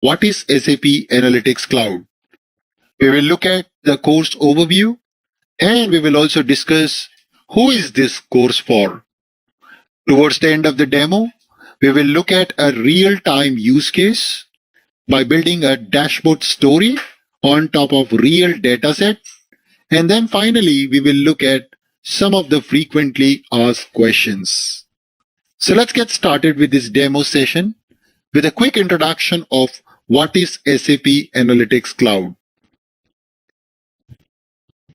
what is SAP Analytics Cloud. We will look at the course overview and we will also discuss who is this course for. Towards the end of the demo, we will look at a real-time use case by building a dashboard story on top of real dataset. And then finally, we will look at some of the frequently asked questions. So let's get started with this demo session with a quick introduction of what is SAP Analytics Cloud.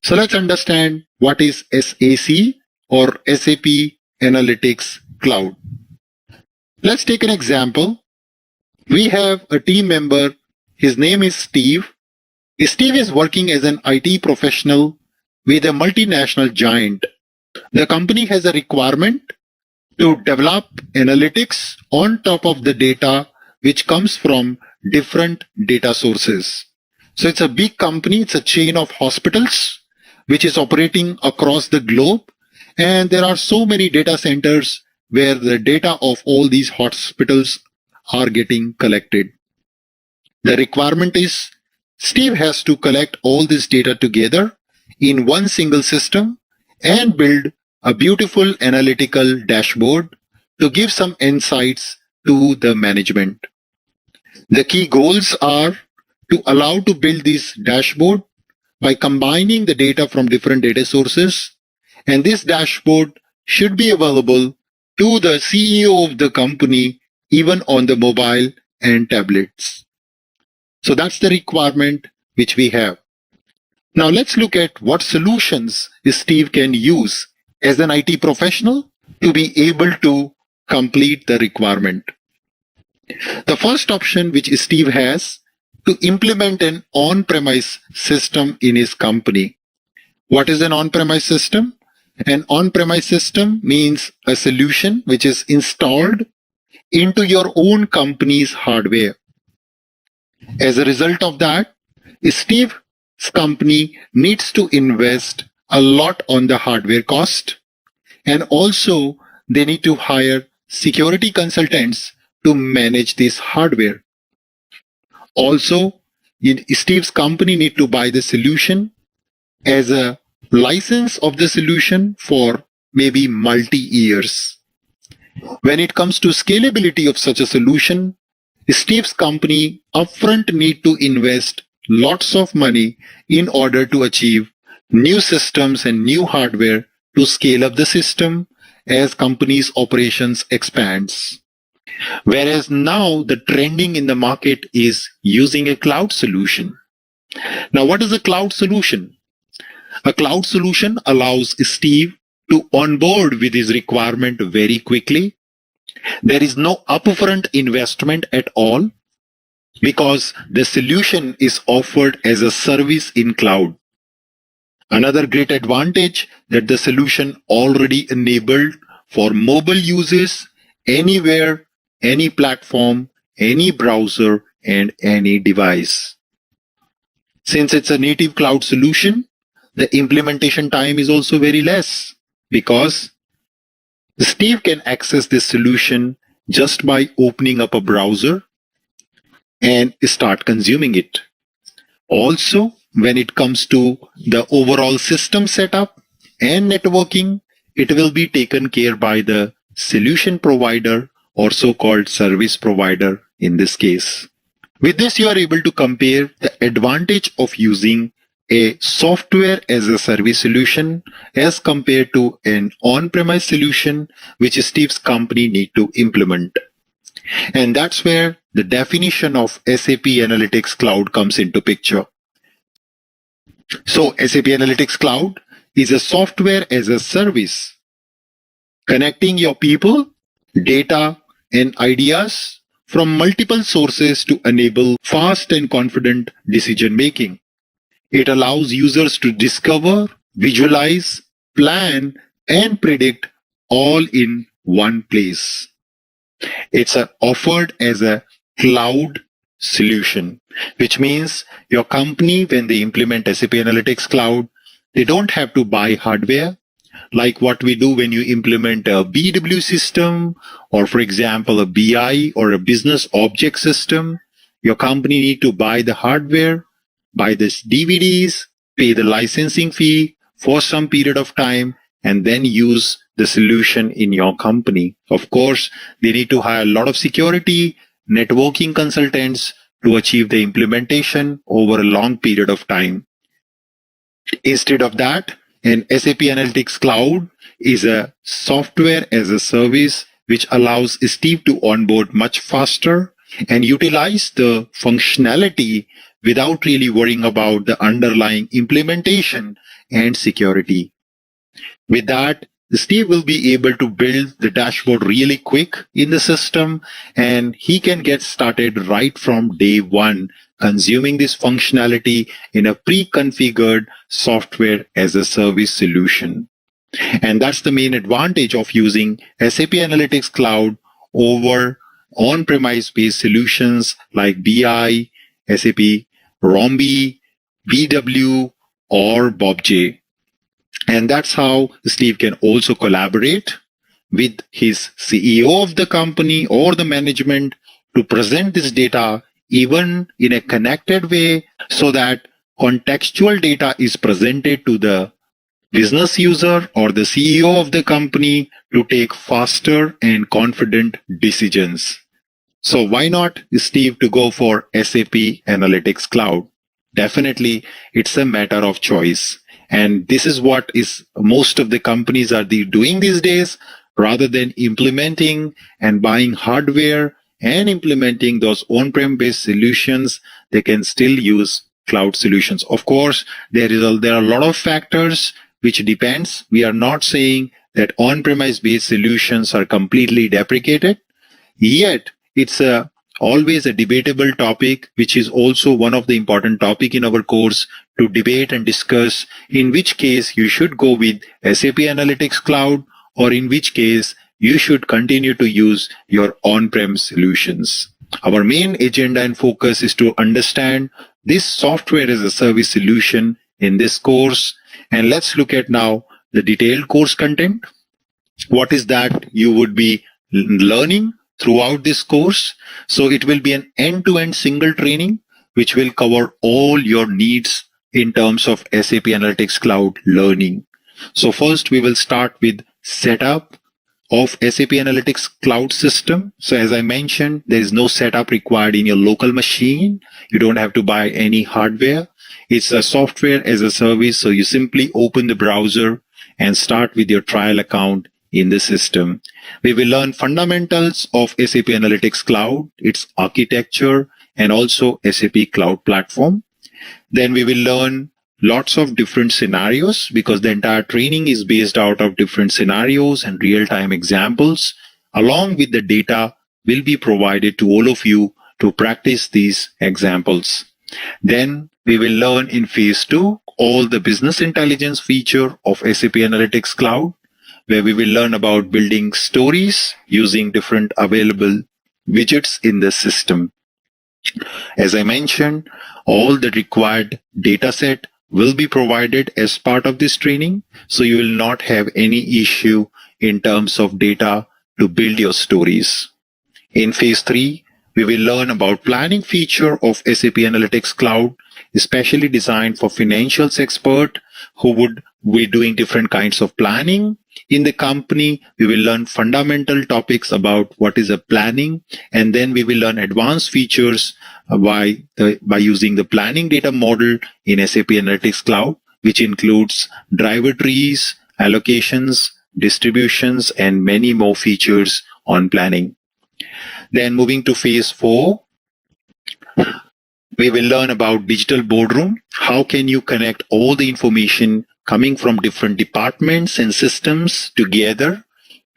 So let's understand what is SAC or SAP Analytics Cloud. Let's take an example. We have a team member. His name is Steve. Steve is working as an IT professional with a multinational giant. The company has a requirement to develop analytics on top of the data which comes from different data sources. So it's a big company. It's a chain of hospitals which is operating across the globe. And there are so many data centers where the data of all these hospitals are getting collected. The requirement is Steve has to collect all this data together in one single system and build a beautiful analytical dashboard to give some insights to the management. The key goals are to allow to build this dashboard by combining the data from different data sources, and this dashboard should be available to the CEO of the company even on the mobile and tablets. So that's the requirement which we have. Now let's look at what solutions Steve can use as an IT professional to be able to complete the requirement. The first option which Steve has to implement an on-premise system in his company. What is an on-premise system? An on-premise system means a solution which is installed into your own company's hardware. As a result of that, Steve's company needs to invest a lot on the hardware cost, and also they need to hire security consultants to manage this hardware. Also, Steve's company need to buy the solution as a license of the solution for maybe multi-years. When it comes to scalability of such a solution, Steve's company upfront need to invest lots of money in order to achieve new systems and new hardware to scale up the system as company's operations expands. Whereas now the trending in the market is using a cloud solution. Now, what is a cloud solution? A cloud solution allows Steve to onboard with his requirement very quickly. There is no upfront investment at all because the solution is offered as a service in cloud. Another great advantage that the solution already enabled for mobile users anywhere, any platform, any browser, and any device. Since it's a native cloud solution, the implementation time is also very less because Steve can access this solution just by opening up a browser and start consuming it. Also, when it comes to the overall system setup and networking, it will be taken care by the solution provider or so-called service provider in this case. With this, you are able to compare the advantage of using a software as a service solution as compared to an on-premise solution which Steve's company need to implement. And that's where the definition of SAP Analytics Cloud comes into picture. So SAP Analytics Cloud is a software as a service connecting your people, data, and ideas from multiple sources to enable fast and confident decision making. It allows users to discover, visualize, plan, and predict all in one place. It's offered as a cloud solution, which means your company, when they implement SAP Analytics Cloud, they don't have to buy hardware like what we do when you implement a BW system or, for example, a BI or a business object system. your company need to buy the hardware, buy the DVDs, pay the licensing fee for some period of time, and then use the solution in your company. Of course, they need to hire a lot of security, networking consultants to achieve the implementation over a long period of time. Instead of that, an SAP Analytics Cloud is a software as a service which allows Steve to onboard much faster and utilize the functionality without really worrying about the underlying implementation and security. With that, Steve will be able to build the dashboard really quick in the system, and he can get started right from day one, consuming this functionality in a pre-configured software as a service solution. And that's the main advantage of using SAP Analytics Cloud over on-premise based solutions like BI, SAP Rombi, BW, or BobJ. And that's how Steve can also collaborate with his CEO of the company or the management to present this data even in a connected way so that contextual data is presented to the business user or the CEO of the company to take faster and confident decisions. So why not, Steve, to go for SAP Analytics Cloud? Definitely, it's a matter of choice. And this is what is most of the companies are doing these days. Rather than implementing and buying hardware and implementing those on-prem based solutions, they can still use cloud solutions. Of course, there are a lot of factors which depends. We are not saying that on-premise based solutions are completely deprecated. Yet, it's always a debatable topic, which is also one of the important topic in our course to debate and discuss in which case you should go with SAP Analytics Cloud or in which case you should continue to use your on-prem solutions. Our main agenda and focus is to understand this software as a service solution in this course. And let's look at now the detailed course content. What is that you would be learning throughout this course? So it will be an end-to-end single training which will cover all your needs in terms of SAP Analytics Cloud learning. So first we will start with setup of SAP Analytics Cloud system. So as I mentioned, there is no setup required in your local machine. You don't have to buy any hardware. It's a software as a service. So you simply open the browser and start with your trial account in the system. We will learn fundamentals of SAP Analytics Cloud, its architecture, and also SAP Cloud Platform. Then we will learn lots of different scenarios because the entire training is based out of different scenarios and real-time examples. Along with the data will be provided to all of you to practice these examples. Then we will learn in phase 2 all the business intelligence feature of SAP Analytics Cloud, where we will learn about building stories using different available widgets in the system. As I mentioned, all the required data set will be provided as part of this training, so you will not have any issue in terms of data to build your stories. In phase 3, we will learn about planning feature of SAP Analytics Cloud, especially designed for financials expert who would be doing different kinds of planning. In the company, we will learn fundamental topics about what is a planning, and then we will learn advanced features by using the planning data model in SAP Analytics Cloud, which includes driver trees, allocations, distributions, and many more features on planning. Then moving to phase 4, we will learn about digital boardroom. How can you connect all the information coming from different departments and systems together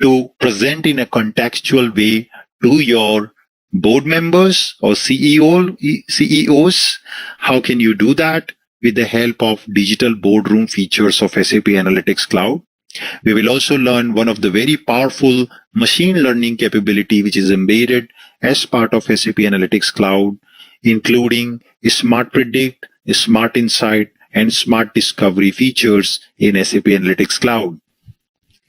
to present in a contextual way to your board members or CEOs? How can you do that? With the help of digital boardroom features of SAP Analytics Cloud. We will also learn one of the very powerful machine learning capability which is embedded as part of SAP Analytics Cloud, including Smart Predict, Smart Insight, and Smart Discovery features in SAP Analytics Cloud.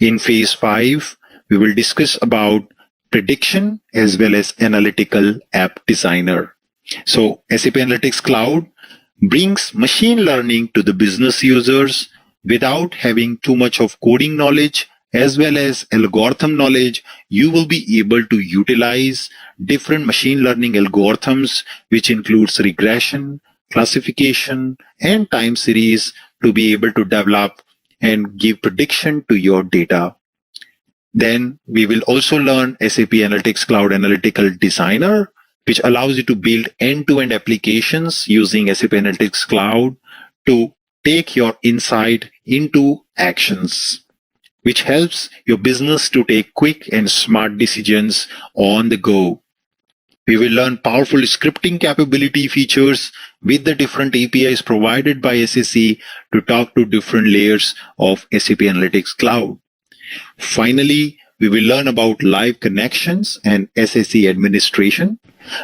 In phase 5, we will discuss about prediction as well as analytical app designer. So SAP Analytics Cloud brings machine learning to the business users without having too much of coding knowledge as well as algorithm knowledge. You will be able to utilize different machine learning algorithms, which includes regression, classification, and time series to be able to develop and give prediction to your data. Then we will also learn SAP Analytics Cloud Analytical Designer, which allows you to build end-to-end applications using SAP Analytics Cloud to take your insight into actions, which helps your business to take quick and smart decisions on the go. We will learn powerful scripting capability features with the different APIs provided by SAC to talk to different layers of SAP Analytics Cloud. Finally, we will learn about live connections and SAC administration.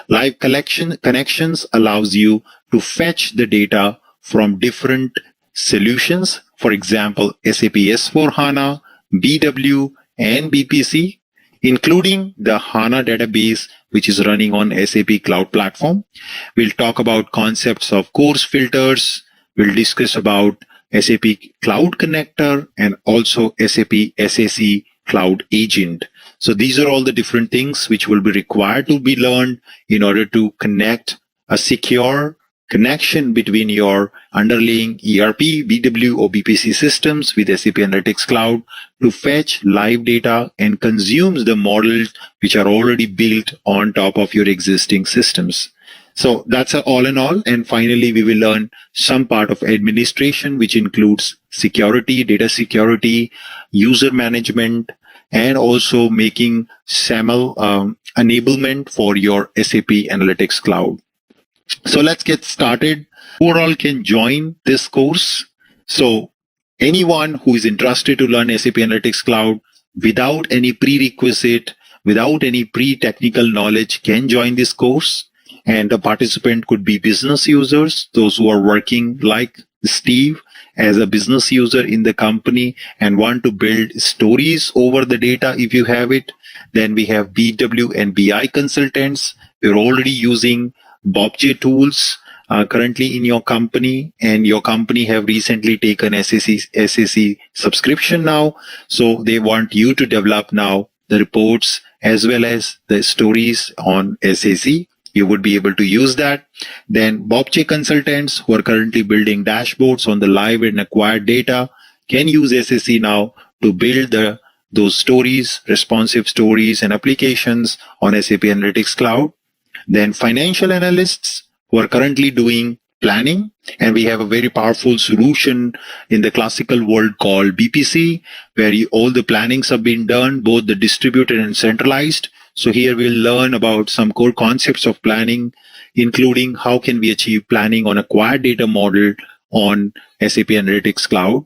Live connections allows you to fetch the data from different solutions, for example, SAP S4HANA, BW, and BPC, including the HANA database, which is running on SAP Cloud Platform. We'll talk about concepts of course filters. We'll discuss about SAP Cloud Connector and also SAP SAC Cloud Agent. So these are all the different things which will be required to be learned in order to connect a secure connection between your underlying ERP, BW, or BPC systems with SAP Analytics Cloud to fetch live data and consumes the models which are already built on top of your existing systems. So that's all in all. And finally, we will learn some part of administration, which includes security, data security, user management, and also making SAML enablement for your SAP Analytics Cloud. So let's get started. Who all can join this course? So anyone who is interested to learn SAP Analytics Cloud without any prerequisite, without any pre-technical knowledge can join this course. And the participant could be business users, those who are working like Steve as a business user in the company and want to build stories over the data if you have it. Then we have BW and BI consultants. We're already using BobJ tools currently in your company, and your company have recently taken SAC subscription now. So they want you to develop now the reports as well as the stories on SAC. You would be able to use that. Then BobJ consultants who are currently building dashboards on the live and acquired data can use SAC now to build those stories, responsive stories and applications on SAP Analytics Cloud. Then financial analysts who are currently doing planning, and we have a very powerful solution in the classical world called BPC, where all the plannings have been done, both the distributed and centralized. So here we'll learn about some core concepts of planning, including how can we achieve planning on acquired data model on SAP Analytics Cloud.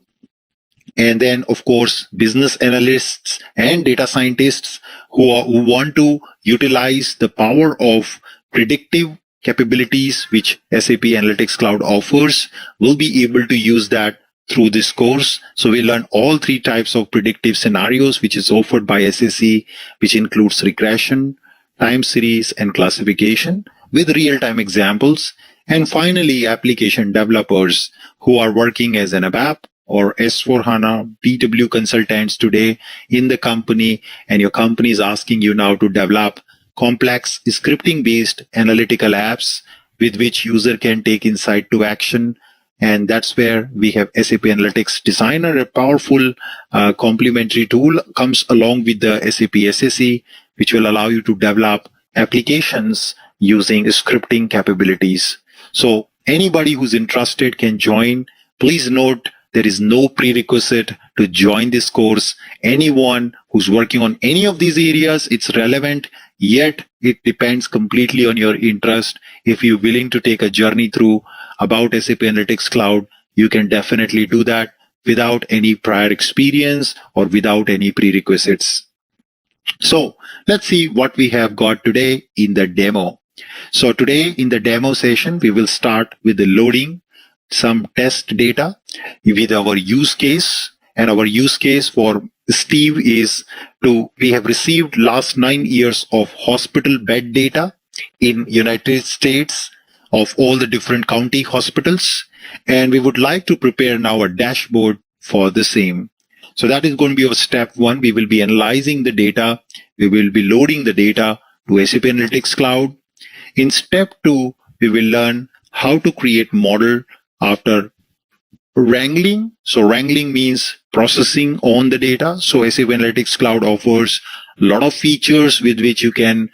And then, of course, business analysts and data scientists who want to utilize the power of predictive capabilities which SAP Analytics Cloud offers will be able to use that through this course. So we learn all three types of predictive scenarios which is offered by SAC, which includes regression, time series, and classification with real-time examples. And finally, application developers who are working as an ABAP or S4HANA BW consultants today in the company, and your company is asking you now to develop complex scripting-based analytical apps with which user can take insight to action. And that's where we have SAP Analytics Designer, a powerful complementary tool comes along with the SAP SAC, which will allow you to develop applications using scripting capabilities. So anybody who's interested can join. Please note, there is no prerequisite to join this course. Anyone who's working on any of these areas, it's relevant, yet it depends completely on your interest. If you're willing to take a journey through about SAP Analytics Cloud, you can definitely do that without any prior experience or without any prerequisites. So let's see what we have got today in the demo. So today in the demo session, we will start with the loading some test data with our use case. And our use case for Steve is we have received last 9 years of hospital bed data in United States of all the different county hospitals. And we would like to prepare now a dashboard for the same. So that is going to be our step one. We will be analyzing the data. We will be loading the data to SAP Analytics Cloud. In step two, we will learn how to create model after wrangling. So wrangling means processing on the data. So SAP Analytics Cloud offers a lot of features with which you can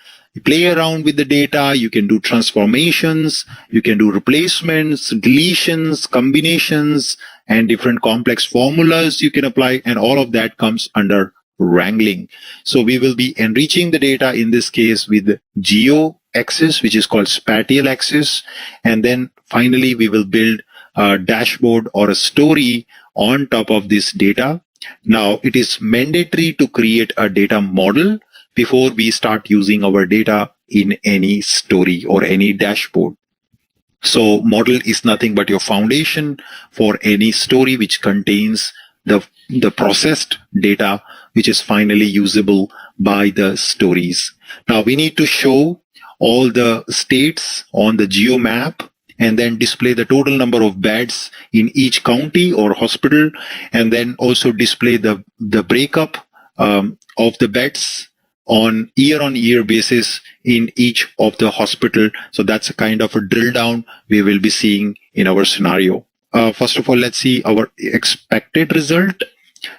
play around with the data. You can do transformations, you can do replacements, deletions, combinations, and different complex formulas you can apply. And all of that comes under wrangling. So we will be enriching the data in this case with geo axis, which is called spatial axis. And then finally, we will build a dashboard or a story on top of this data. Now, it is mandatory to create a data model before we start using our data in any story or any dashboard. So model is nothing but your foundation for any story which contains the processed data, which is finally usable by the stories. Now we need to show all the states on the geo map and then display the total number of beds in each county or hospital, and then also display the breakup of the beds on year basis in each of the hospital. So that's a kind of a drill down we will be seeing in our scenario. First of all, let's see our expected result.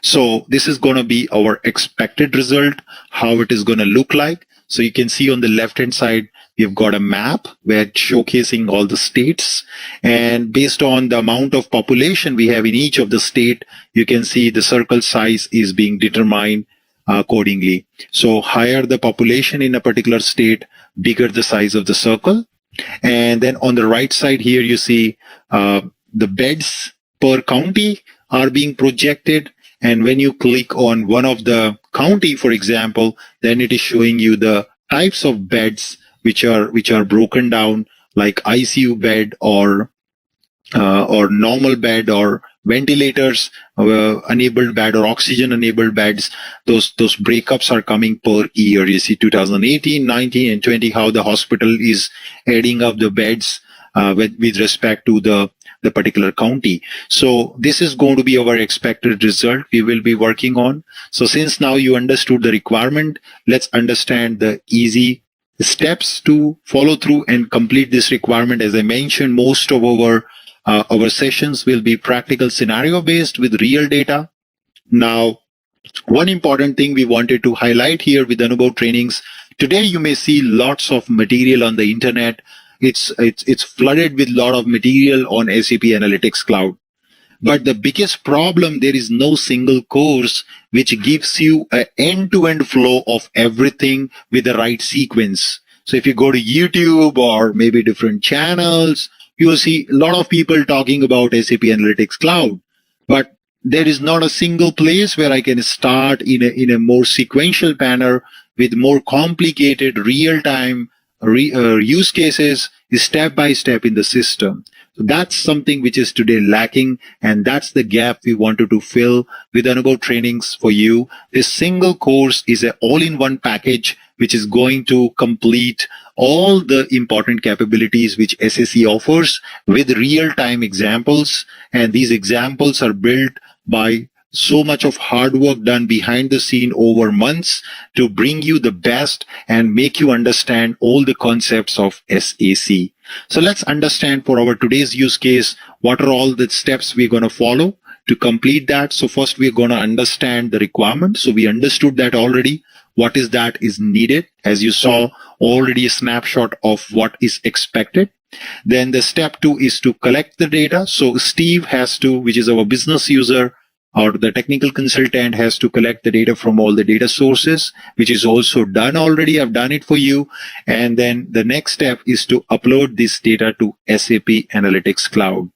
So this is going to be our expected result, how it is going to look like. So you can see on the left hand side, we've got a map where it's showcasing all the states, and based on the amount of population we have in each of the state, you can see the circle size is being determined accordingly. So higher the population in a particular state, bigger the size of the circle. And then on the right side here, you see the beds per county are being projected. And when you click on one of the county, for example, then it is showing you the types of beds which are broken down, like ICU bed or normal bed or ventilators enabled bed or oxygen enabled beds. Those breakups are coming per year. You see 2018, 19, and 20 how the hospital is adding up the beds with respect to the particular county. So this is going to be our expected result we will be working on. So since now you understood the requirement, let's understand the easy steps to follow through and complete this requirement. As I mentioned, most of our sessions will be practical scenario based with real data. Now, one important thing we wanted to highlight here with Anubhav trainings, today you may see lots of material on the internet. It's flooded with a lot of material on SAP Analytics Cloud. But the biggest problem, there is no single course which gives you an end-to-end flow of everything with the right sequence. So if you go to YouTube or maybe different channels, you will see a lot of people talking about SAP Analytics Cloud. But there is not a single place where I can start in a more sequential manner with more complicated real-time use cases step by step in the system. So that's something which is today lacking, and that's the gap we wanted to fill with Anubhav trainings for you. This single course is an all-in-one package which is going to complete all the important capabilities which SAC offers with real-time examples. And these examples are built by so much of hard work done behind the scene over months to bring you the best and make you understand all the concepts of SAC. So let's understand for our today's use case, what are all the steps we're going to follow to complete that. So first we're going to understand the requirement. So we understood that already. What is that is needed? As you saw already a snapshot of what is expected. Then the step 2 is to collect the data. So Steve has to, which is our business user, or the technical consultant has to collect the data from all the data sources, which is also done already. I've done it for you. And then the next step is to upload this data to SAP Analytics Cloud.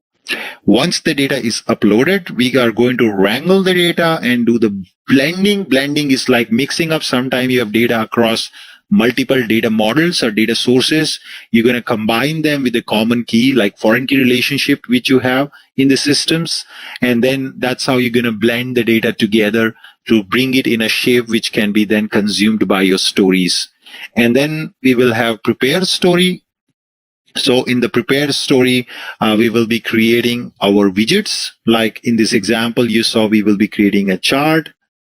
Once the data is uploaded, we are going to wrangle the data and do the blending. Blending is like mixing up. Sometimes you have data across multiple data models or data sources. You're going to combine them with a common key, like foreign key relationship, which you have in the systems. And then that's how you're going to blend the data together to bring it in a shape which can be then consumed by your stories. And then we will have prepared story. So in the prepared story, we will be creating our widgets. Like in this example, you saw we will be creating a chart.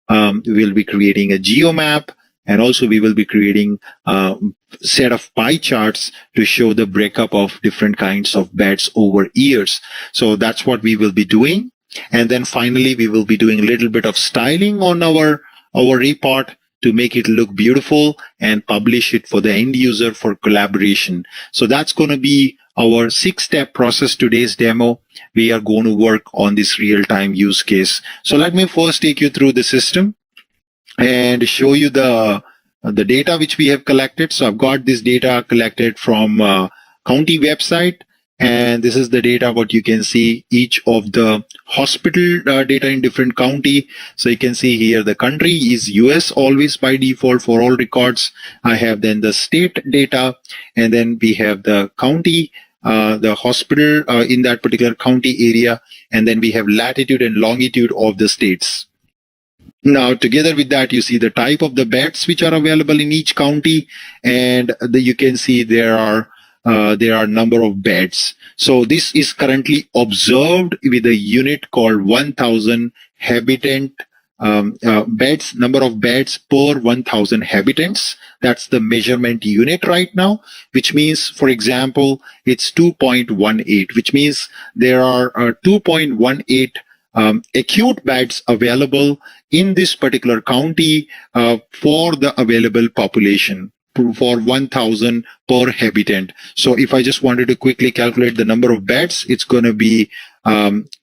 We will be creating a geomap, and also we will be creating a set of pie charts to show the breakup of different kinds of bets over years. So that's what we will be doing. And then finally, we will be doing a little bit of styling on our report to make it look beautiful and publish it for the end user for collaboration. So that's going to be our 6-step process today's demo. We are going to work on this real-time use case. So let me first take you through the system and show you the data which we have collected. So I've got this data collected from county website, and this is the data what you can see each of the hospital data in different county. So you can see here the country is US always by default for all records. I have then the state data, and then we have the county, the hospital in that particular county area, and then we have latitude and longitude of the states. Now, together with that, you see the type of the beds which are available in each county, and you can see there are number of beds. So this is currently observed with a unit called 1,000 habitant beds, number of beds per 1,000 habitants. That's the measurement unit right now, which means, for example, it's 2.18, which means there are 2.18 acute beds available in this particular county for the available population for 1,000 per habitant. So if I just wanted to quickly calculate the number of beds, it's going to be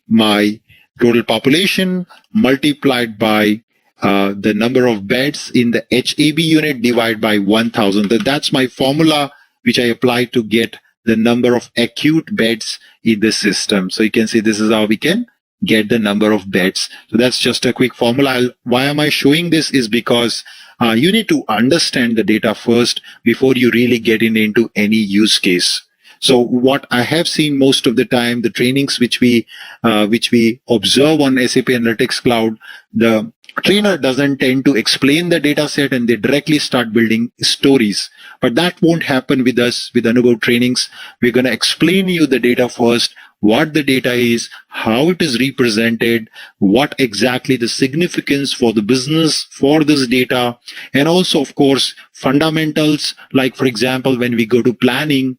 my total population multiplied by the number of beds in the HAB unit divided by 1,000. That's my formula which I apply to get the number of acute beds in the system. So you can see this is how we can get the number of beds. So that's just a quick formula. Why am I showing this is because you need to understand the data first before you really get into any use case. So what I have seen most of the time, the trainings which we observe on SAP Analytics Cloud, the trainer doesn't tend to explain the data set and they directly start building stories. But that won't happen with us with Anubhav trainings. We're going to explain you the data first, what the data is, how it is represented, what exactly the significance for the business for this data, and also, of course, fundamentals, like, for example, when we go to planning,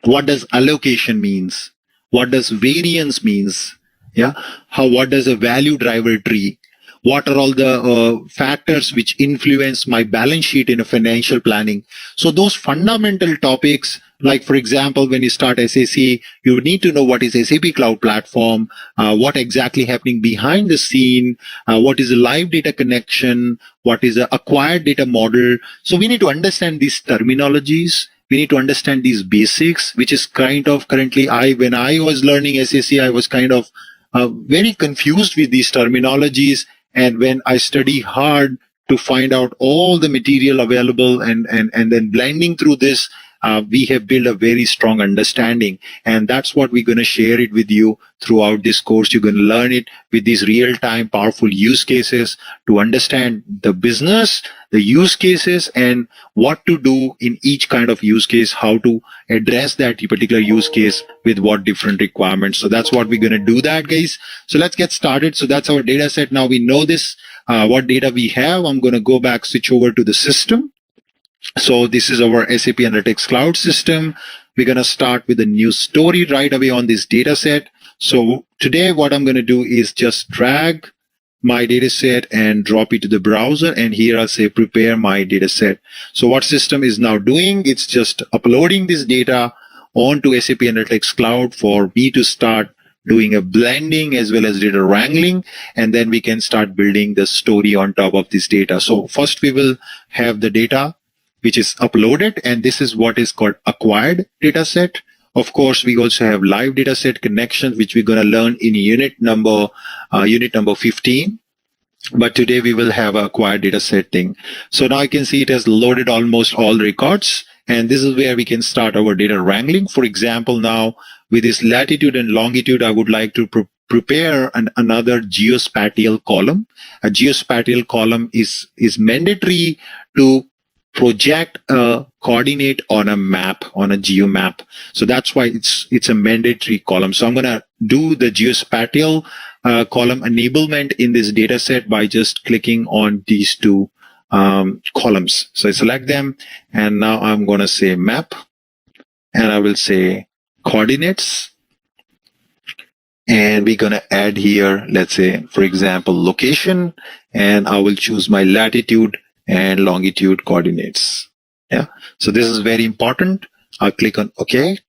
what does allocation means? What does variance means? Yeah. What does a value driver tree? What are all the factors which influence my balance sheet in a financial planning? So those fundamental topics, like for example, when you start SAC, you need to know what is SAP Cloud Platform, what exactly happening behind the scene, what is a live data connection, what is a acquired data model. So we need to understand these terminologies. We need to understand these basics, which is kind of currently when I was learning SAC, I was kind of very confused with these terminologies. And when I study hard to find out all the material available and then blending through this, we have built a very strong understanding. And that's what we're going to share it with you throughout this course. You're going to learn it with these real-time powerful use cases to understand the business, the use cases, and what to do in each kind of use case, how to address that particular use case with what different requirements. So that's what we're going to do that, guys. So let's get started. So that's our data set. Now we know this, what data we have. I'm going to go back, switch over to the system. So this is our SAP Analytics Cloud system. We're going to start with a new story right away on this data set. So today what I'm going to do is just drag my data set and drop it to the browser. And here I'll say prepare my data set. So what system is now doing, it's just uploading this data onto SAP Analytics Cloud for me to start doing a blending as well as data wrangling, and then we can start building the story on top of this data. So first we will have the data which is uploaded, and this is what is called acquired data set. Of course, we also have live data set connections, which we're going to learn in unit number 15. But today we will have acquired data set thing. So now you can see it has loaded almost all records, and this is where we can start our data wrangling. For example, now with this latitude and longitude, I would like to prepare another geospatial column. A geospatial column is mandatory to project a coordinate on a map, on a geo map. So that's why it's a mandatory column. So I'm going to do the geospatial column enablement in this data set by just clicking on these two columns. So I select them, and now I'm going to say map, and I will say coordinates. And we're going to add here, let's say, for example, location, and I will choose my latitude and longitude coordinates. Yeah. So this is very important. I'll click on OK.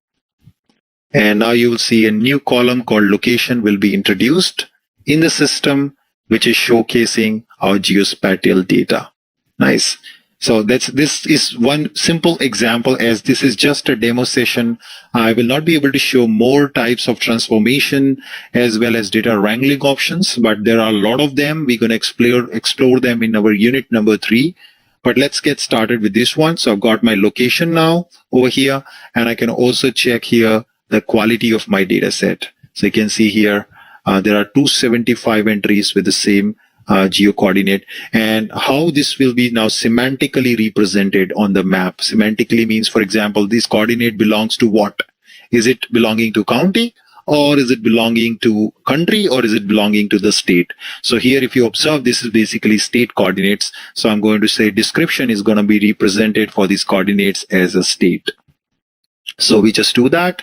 And now you will see a new column called location will be introduced in the system, which is showcasing our geospatial data. Nice. So this is one simple example, as this is just a demo session. I will not be able to show more types of transformation as well as data wrangling options, but there are a lot of them. We're going to explore them in our unit number 3. But let's get started with this one. So I've got my location now over here, and I can also check here the quality of my data set. So you can see here, there are 275 entries with the same geo coordinate, and how this will be now semantically represented on the map. Semantically means, for example, this coordinate belongs to what? Is it belonging to county, or is it belonging to country, or is it belonging to the state? So here, if you observe, this is basically state coordinates. So I'm going to say description is going to be represented for these coordinates as a state. So we just do that.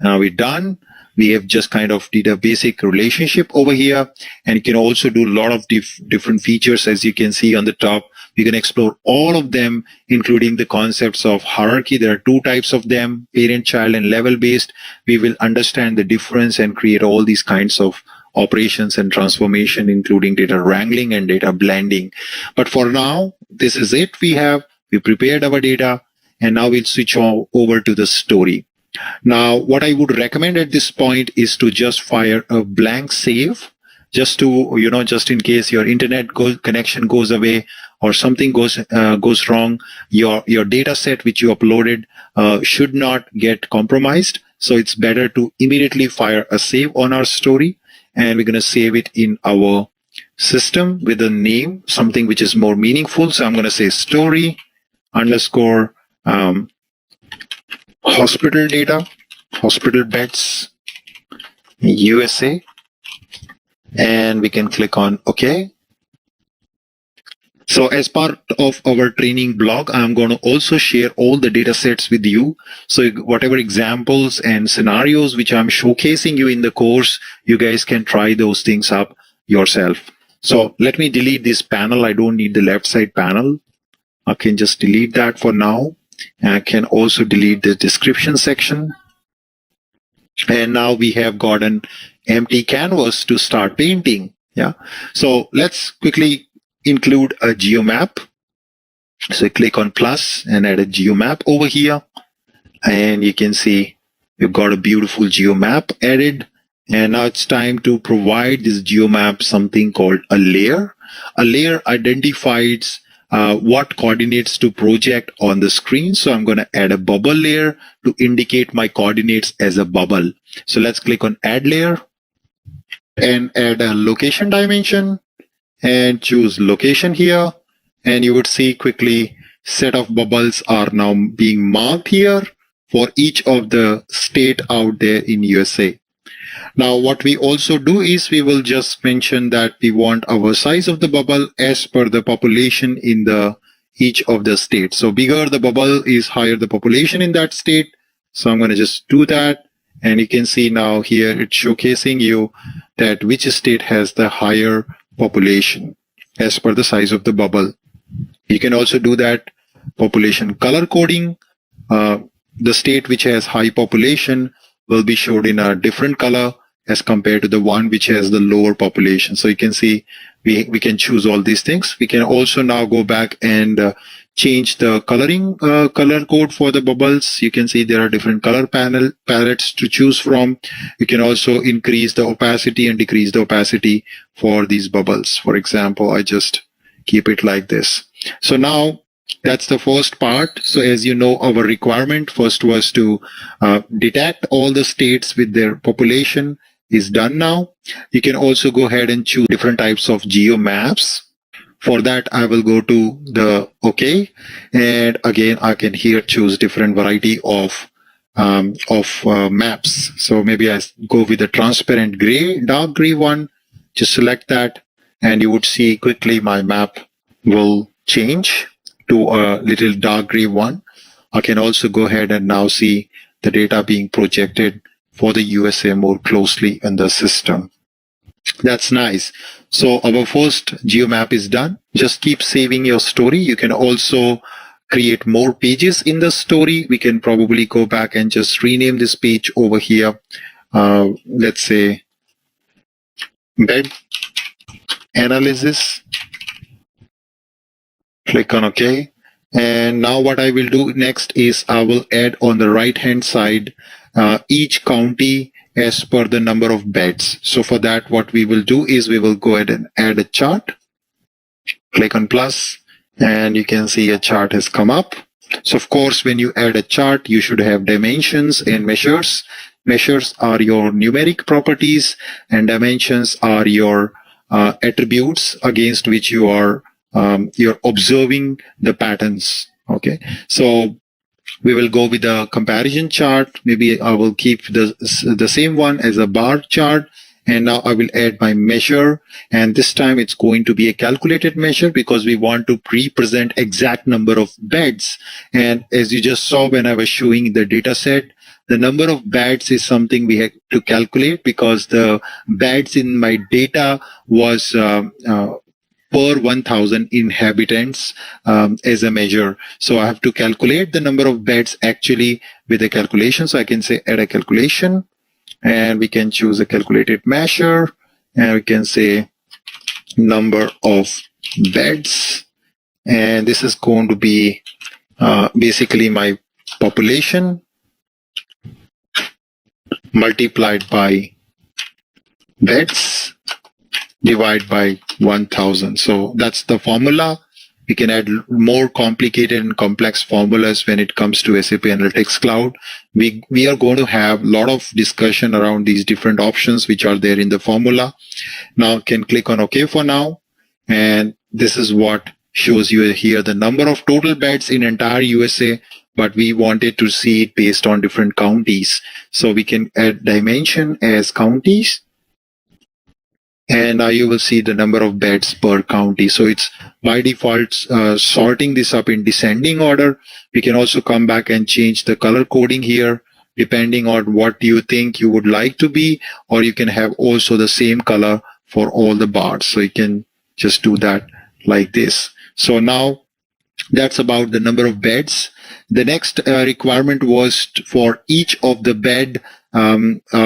Now we're done. We have just kind of did a basic relationship over here, and you can also do a lot of different features. As you can see on the top, we can explore all of them, including the concepts of hierarchy. There are 2 types of them, parent, child, and level based. We will understand the difference and create all these kinds of operations and transformation, including data wrangling and data blending. But for now, this is it. We prepared our data, and now we'll switch over to the story. Now, what I would recommend at this point is to just fire a blank save, just to, just in case your internet connection goes away or something goes wrong, your data set which you uploaded should not get compromised. So it's better to immediately fire a save on our story, and we're going to save it in our system with a name, something which is more meaningful. So I'm going to say story underscore hospital data, hospital beds, USA, and we can click on OK. So as part of our training blog, I'm going to also share all the data sets with you. So whatever examples and scenarios which I'm showcasing you in the course, you guys can try those things up yourself. So let me delete this panel. I don't need the left side panel. I can just delete that for now. And I can also delete the description section. And now we have got an empty canvas to start painting. Yeah. So let's quickly include a geomap. So click on plus and add a geomap over here. And you can see we've got a beautiful geomap added. And now it's time to provide this geomap something called a layer. A layer identifies what coordinates to project on the screen. So I'm going to add a bubble layer to indicate my coordinates as a bubble. So let's click on add layer and add a location dimension and choose location here. And you would see quickly set of bubbles are now being marked here for each of the state out there in USA. Now, what we also do is we will just mention that we want our size of the bubble as per the population in each of the states. So bigger the bubble is, higher the population in that state. So I'm going to just do that. And you can see now here it's showcasing you that which state has the higher population as per the size of the bubble. You can also do that population color coding. The state which has high population will be showed in a different color as compared to the one which has the lower population. So you can see we can choose all these things. We can also now go back and change the color code for the bubbles. You can see there are different color palettes to choose from. You can also increase the opacity and decrease the opacity for these bubbles. For example, I just keep it like this. So now that's the first part. So as you know, our requirement first was to detect all the states with their population is done now. You can also go ahead and choose different types of geo maps. For that, I will go to the OK, and again I can here choose different variety of maps. So maybe I go with the transparent gray, dark gray one. Just select that, and you would see quickly my map will change to a little dark gray one. I can also go ahead and now see the data being projected for the USA more closely in the system. That's nice. So our first geomap is done. Just keep saving your story. You can also create more pages in the story. We can probably go back and just rename this page over here. Let's say bed analysis. Click on OK. And now what I will do next is I will add on the right hand side each county as per the number of beds. So for that, what we will do is we will go ahead and add a chart. Click on plus, and you can see a chart has come up. So of course, when you add a chart, you should have dimensions and measures. Measures are your numeric properties, and dimensions are your attributes against which you're observing the patterns. Okay, so we will go with a comparison chart. Maybe I will keep the same one as a bar chart. And now I will add my measure. And this time it's going to be a calculated measure because we want to represent exact number of beds. And as you just saw when I was showing the data set, the number of beds is something we had to calculate because the beds in my data was per 1,000 inhabitants as a measure. So I have to calculate the number of beds actually with a calculation. So I can say add a calculation, and we can choose a calculated measure, and we can say number of beds. And this is going to be basically my population multiplied by beds divided by 1,000. So that's the formula. We can add more complicated and complex formulas when it comes to SAP Analytics Cloud. We are going to have a lot of discussion around these different options which are there in the formula. Now can click on OK for now. And this is what shows you here the number of total beds in entire USA, but we wanted to see it based on different counties. So we can add dimension as counties. And now you will see the number of beds per county. So it's by default sorting this up in descending order. We can also come back and change the color coding here depending on what you think you would like to be, or you can have also the same color for all the bars. So you can just do that like this. So now that's about the number of beds. The next requirement was for each of the bed,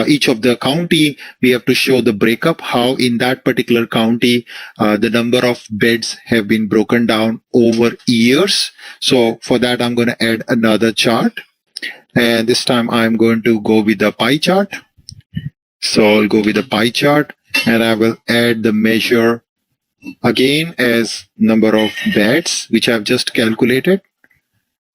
each of the county, we have to show the breakup, how in that particular county, the number of beds have been broken down over years. So for that, I'm going to add another chart. And this time I'm going to go with the pie chart. So I'll go with the pie chart, and I will add the measure again as number of beds, which I've just calculated.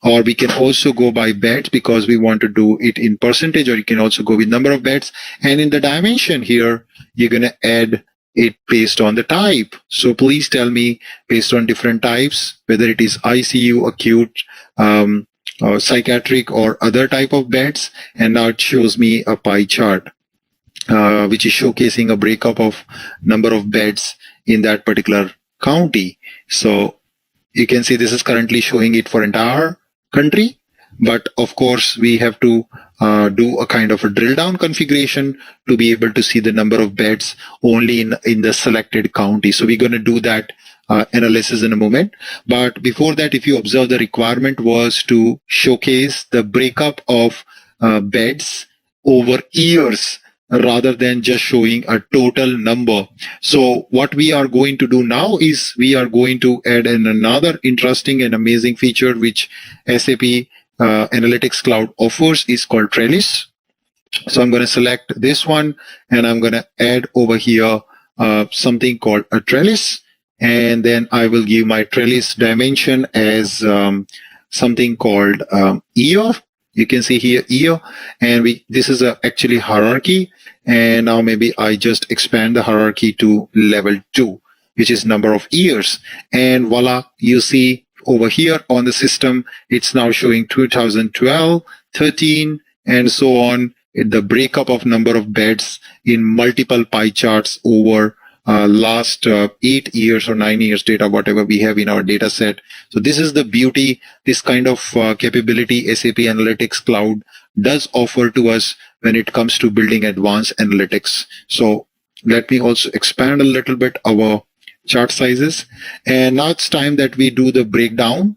Or we can also go by beds because we want to do it in percentage, or you can also go with number of beds. And in the dimension here, you're going to add it based on the type. So please tell me based on different types, whether it is ICU, acute, or psychiatric or other type of beds. And now it shows me a pie chart, which is showcasing a breakup of number of beds in that particular county. So you can see this is currently showing it for entire country, but of course we have to do a kind of a drill down configuration to be able to see the number of beds only in the selected county. So we're going to do that analysis in a moment. But before that, if you observe, the requirement was to showcase the breakup of beds over years rather than just showing a total number. So what we are going to do now is we are going to add in another interesting and amazing feature which SAP Analytics Cloud offers, is called Trellis. So I'm going to select this one, and I'm going to add over here something called a trellis. And then I will give my trellis dimension as something called year. You can see here year, and this is actually hierarchy. And now maybe I just expand the hierarchy to level 2. which is number of years. And voila, you see over here on the system, it's now showing 2012, 13, and so on. The breakup of number of beds in multiple pie charts over last 8 years or 9 years data, whatever we have in our data set. So this is the beauty, this kind of capability SAP Analytics Cloud does offer to us when it comes to building advanced analytics. So let me also expand a little bit our chart sizes. And now it's time that we do the breakdown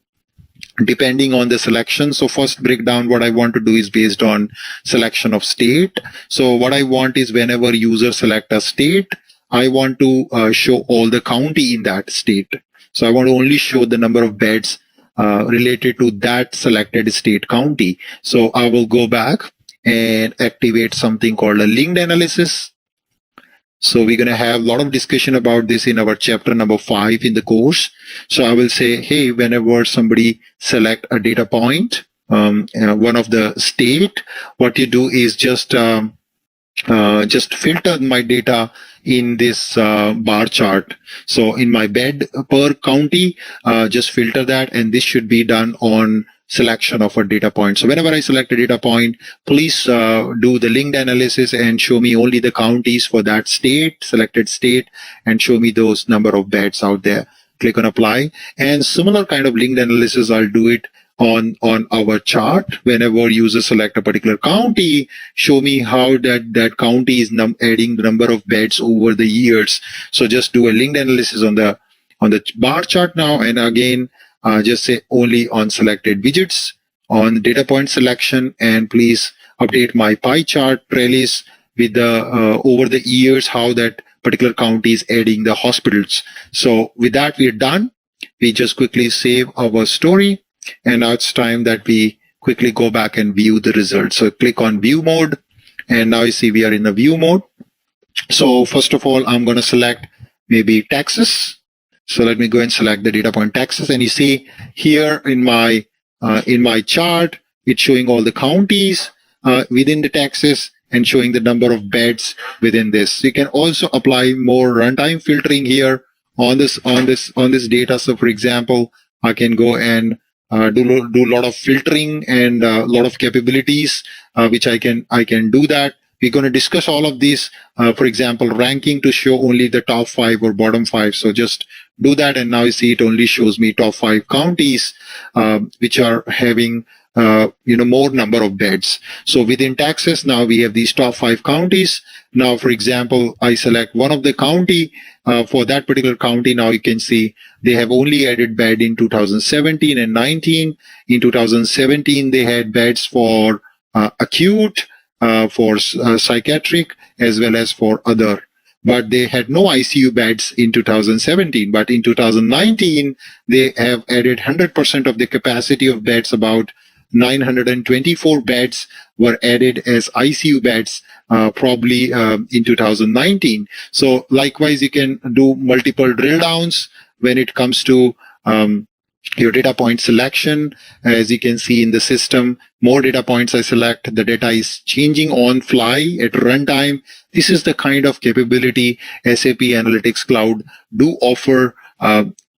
depending on the selection. So first breakdown, what I want to do is based on selection of state. So what I want is whenever user select a state, I want to show all the county in that state. So I want to only show the number of beds related to that selected state county. So I will go back and activate something called a linked analysis. So we're going to have a lot of discussion about this in our chapter number 5 in the course. So I will say, hey, whenever somebody select a data point, one of the state, what you do is just filter my data in this bar chart. So in my bed per county, just filter that, and this should be done on selection of a data point. So whenever I select a data point, please do the linked analysis and show me only the counties for that state, selected state, and show me those number of beds out there. Click on apply. And similar kind of linked analysis, I'll do it on our chart. Whenever user select a particular county, show me how that county is adding the number of beds over the years. So just do a linked analysis on the bar chart now, and again just say only on selected widgets on data point selection, and please update my pie chart trellis with the over the years how that particular county is adding the hospitals. So with that, we're done. We just quickly save our story. And now it's time that we quickly go back and view the results. So click on view mode. And now you see we are in the view mode. So first of all, I'm going to select maybe Texas. So let me go and select the data point Texas. And you see here in my chart, it's showing all the counties within the Texas and showing the number of beds within this. You can also apply more runtime filtering here on this data. So for example, I can go and do a lot of filtering and a lot of capabilities, which I can do that. We're going to discuss all of these. For example, ranking to show only the top 5 or bottom 5. So just do that, and now you see it only shows me top 5 counties, which are having more number of beds. So within Texas, now we have these top 5 counties. Now, for example, I select one of the county. For that particular county, now you can see they have only added bed in 2017 and 19. In 2017, they had beds for acute, for psychiatric, as well as for other. But they had no ICU beds in 2017. But in 2019, they have added 100% of the capacity of beds. About 924 beds were added as ICU beds, probably in 2019. So likewise, you can do multiple drill downs when it comes to your data point selection. As you can see in the system, more data points I select, the data is changing on fly at runtime. This is the kind of capability SAP Analytics Cloud do offer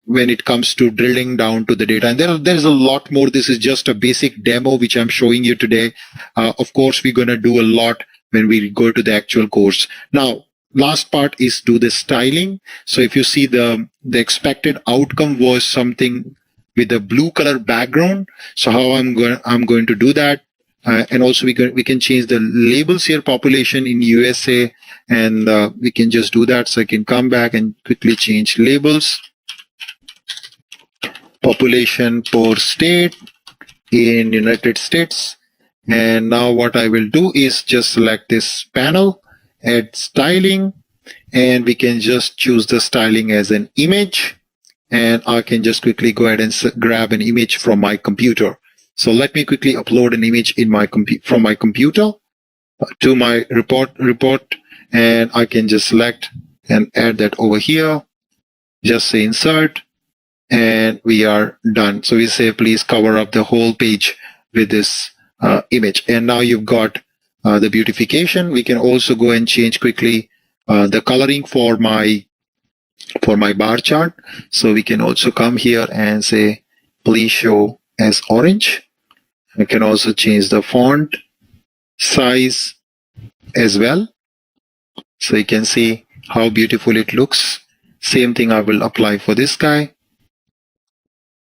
when it comes to drilling down to the data. And there's a lot more. This is just a basic demo which I'm showing you today. Of course, we're going to do a lot when we go to the actual course. Now, last part is do the styling. So if you see the expected outcome was something with a blue color background. So how I'm going to do that. And also we can change the labels here, population in USA, and we can just do that. So I can come back and quickly change labels. Population per state in United States. And now what I will do is just select this panel, add styling, and we can just choose the styling as an image. And I can just quickly go ahead and grab an image from my computer. So let me quickly upload an image in my from my computer to my report, and I can just select and add that over here. Just say insert, and we are done. So we say please cover up the whole page with this image. And now you've got the beautification. We can also go and change quickly the coloring for my for my bar chart. So we can also come here and say, please show as orange. I can also change the font size as well. So you can see how beautiful it looks. Same thing I will apply for this guy.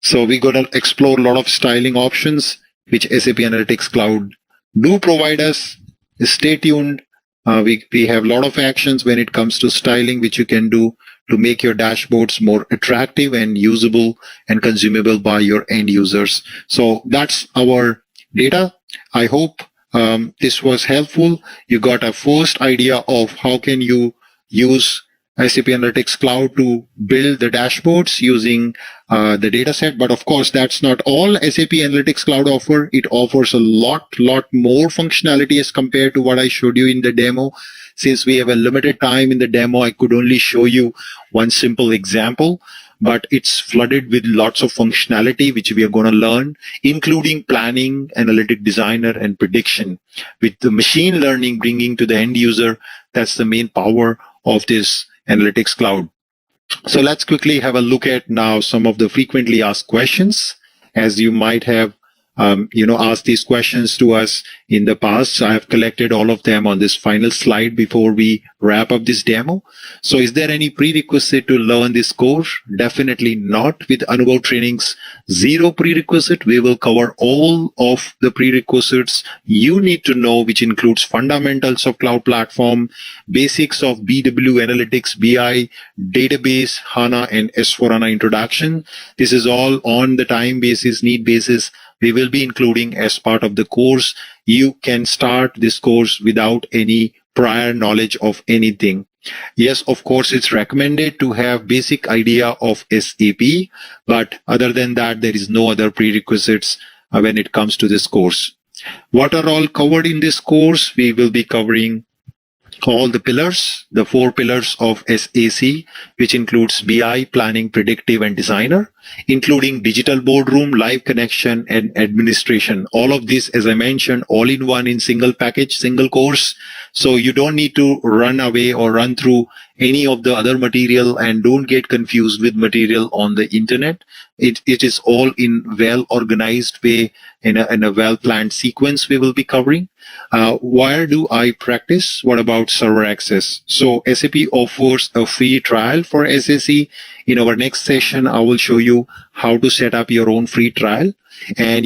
So we're going to explore a lot of styling options which SAP Analytics Cloud do provide us. Stay tuned. We have a lot of actions when it comes to styling which you can do to make your dashboards more attractive and usable and consumable by your end users. So that's our data. I hope this was helpful. You got a first idea of how can you use SAP Analytics Cloud to build the dashboards using the data set. But of course, that's not all SAP Analytics Cloud offer. It offers a lot more functionality as compared to what I showed you in the demo. Since we have a limited time in the demo, I could only show you one simple example, but it's flooded with lots of functionality, which we are going to learn, including planning, analytic designer, and prediction. With the machine learning bringing to the end user, that's the main power of this Analytics Cloud. So let's quickly have a look at now some of the frequently asked questions, as you might have asked these questions to us in the past. So I have collected all of them on this final slide before we wrap up this demo. So is there any prerequisite to learn this course? Definitely not. With Anubhav Training's zero prerequisite, we will cover all of the prerequisites you need to know, which includes fundamentals of cloud platform, basics of BW analytics, BI, database, HANA, and S4HANA introduction. This is all on the time basis, need basis. We will be including as part of the course. You can start this course without any prior knowledge of anything. Yes, of course, it's recommended to have basic idea of SAP, but other than that, there is no other prerequisites when it comes to this course. What are all covered in this course? We will be covering all the pillars, the 4 pillars of SAC, which includes BI, planning, predictive, and designer, including digital boardroom, live connection, and administration. All of this, as I mentioned, all in one in single package, single course. So you don't need to run away or run through any of the other material, and don't get confused with material on the internet. It is all in well organized way, in a well planned sequence we will be covering. Where do I practice? What about server access? So SAP offers a free trial for SAC. In our next session, I will show you how to set up your own free trial. And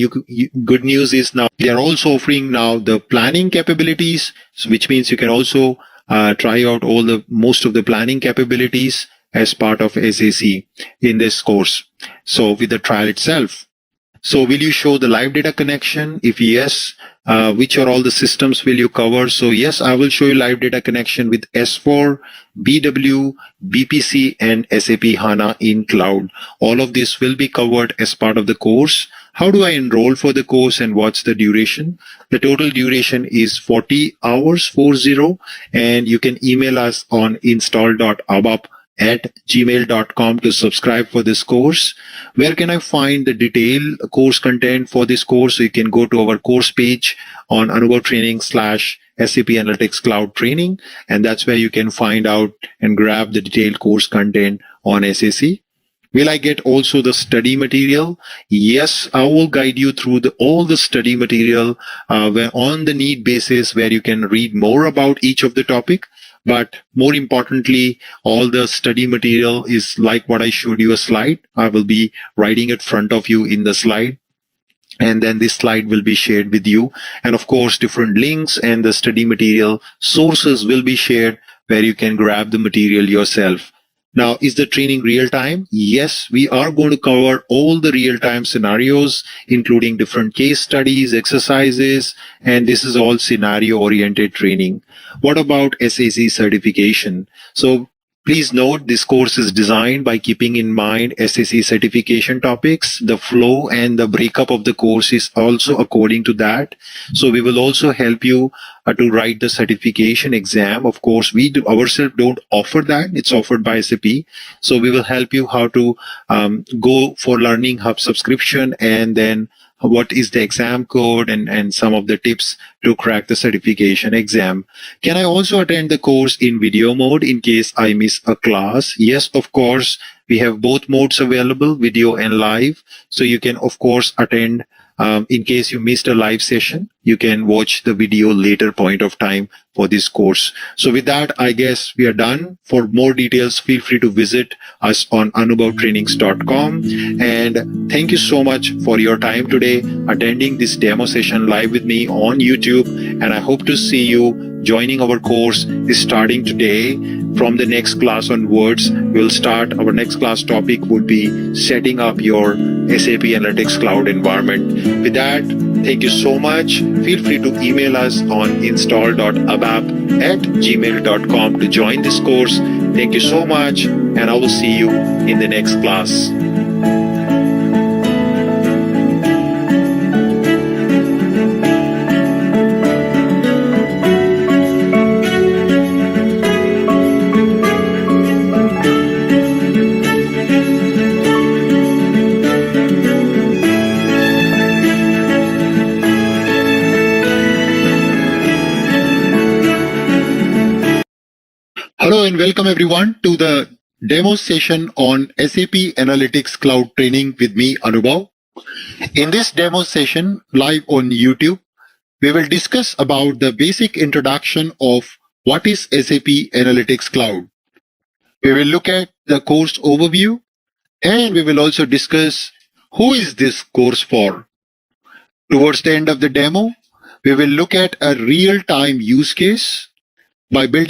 good news is now they are also offering now the planning capabilities, which means you can also try out most of the planning capabilities as part of SAC in this course. So with the trial itself. So will you show the live data connection? If yes, which are all the systems will you cover? So yes, I will show you live data connection with S4, BW, BPC, and SAP HANA in cloud. All of this will be covered as part of the course. How do I enroll for the course and what's the duration? The total duration is 40 hours, 40, and you can email us on install.abap@gmail.com to subscribe for this course. Where can I find the detailed course content for this course? So you can go to our course page on Anubhav Training / SAP Analytics Cloud Training, and that's where you can find out and grab the detailed course content on SAC. Will I get also the study material? Yes, I will guide you through all the study material where on the need basis, where you can read more about each of the topic. But more importantly, all the study material is like what I showed you a slide. I will be writing it in front of you in the slide. And then this slide will be shared with you. And of course, different links and the study material sources will be shared where you can grab the material yourself. Now, is the training real time? Yes, we are going to cover all the real time scenarios, including different case studies, exercises, and this is all scenario oriented training. What about SAC certification? So please note this course is designed by keeping in mind SAC certification topics. The flow and the breakup of the course is also according to that. So we will also help you to write the certification exam. Of course, we ourselves don't offer that. It's offered by SAP. So we will help you how to go for Learning Hub subscription and then what is the exam code and some of the tips to crack the certification exam. Can I also attend the course in video mode in case I miss a class? Yes, of course. We have both modes available, video and live. So you can, of course, attend. In case you missed a live session, you can watch the video later point of time for this course. So with that, I guess we are done. For more details, feel free to visit us on anubhavtrainings.com. And thank you so much for your time today, attending this demo session live with me on YouTube. And I hope to see you joining our course is starting today. From the next class onwards, we'll start. Our next class topic would be setting up your SAP Analytics Cloud environment. With that, thank you so much. Feel free to email us on install.abap@gmail.com to join this course. Thank you so much, and I will see you in the next class. Hello and welcome everyone to the demo session on SAP Analytics Cloud Training with me, Anubhav. In this demo session live on YouTube, we will discuss about the basic introduction of what is SAP Analytics Cloud. We will look at the course overview and we will also discuss who is this course for. Towards the end of the demo, we will look at a real-time use case by building